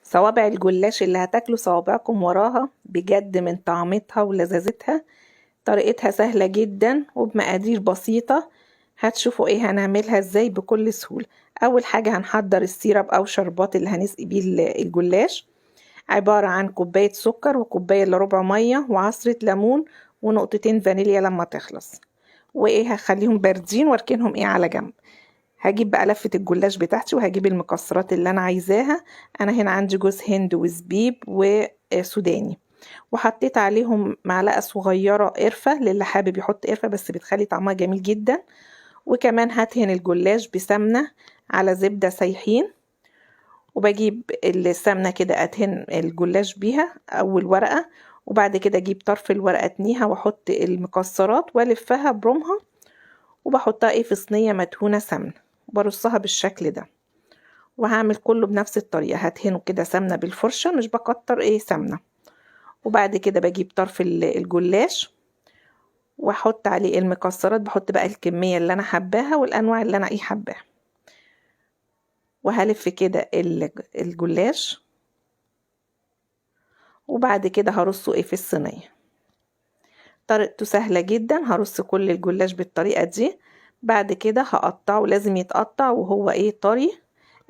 صوابع الجلاش اللي هتاكلوا صوابعكم وراها بجد من طعمتها ولذاذتها. طريقتها سهلة جدا وبمقادير بسيطة. هتشوفوا ايه هنعملها ازاي بكل سهولة. اول حاجة هنحضر السيرب او شربات اللي هنسقي بيه الجلاش. عبارة عن كوباية سكر وكوباية الا ربع مية وعصرة ليمون ونقطتين فانيليا لما تخلص. وايه هخليهم باردين واركنهم ايه على جنب. هجيب بقى لفة الجلاش بتاعتي وهجيب المكسرات اللي انا عايزاها. انا هنا عندي جوز هند وزبيب وسوداني، وحطيت عليهم معلقة صغيرة قرفة للي حابب يحط قرفة بس بتخلي طعمها جميل جدا. وكمان هدهن الجلاش بسمنة على زبدة سايحين، وبجيب السمنة كده ادهن الجلاش بيها اول ورقة، وبعد كده اجيب طرف الورقة اتنيها واحط المكسرات والفها برومها، وبحطها ايه في صينية مدهونة سمنة وبرصها بالشكل ده. وهعمل كله بنفس الطريقة، هدهنه كده سمنة بالفرشة مش بكتر ايه سمنة. وبعد كده بجيب طرف الجلاش واحط عليه المكسرات، بحط بقى الكمية اللي انا حباها والانواع اللي انا ايه حباها، وهلف كده الجلاش، وبعد كده هرصه ايه في الصينية. طريقته سهلة جدا، هرص كل الجلاش بالطريقة دي. بعد كده هقطعه، لازم يتقطع وهو ايه طري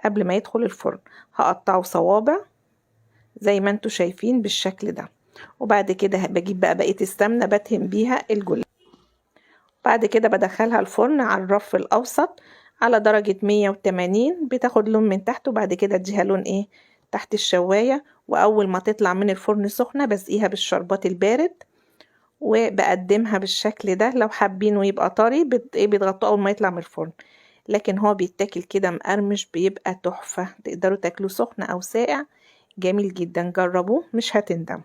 قبل ما يدخل الفرن. هقطعه صوابع زي ما انتوا شايفين بالشكل ده. وبعد كده بجيب بقى بقية السمنة بدهن بيها الجلاش. بعد كده بدخلها الفرن على الرف الأوسط على درجة 180، بتاخد لون من تحت، وبعد كده اديها لون ايه تحت الشواية. وأول ما تطلع من الفرن سخنة بسقيها بالشربات البارد وبقدمها بالشكل ده. لو حابينه يبقى طري بتغطوه أول ما يطلع من الفرن، لكن هو بيتاكل كده مقرمش بيبقى تحفة. تقدروا تاكلوه سخن أو ساقع، جميل جدا. جربوه مش هتندموا.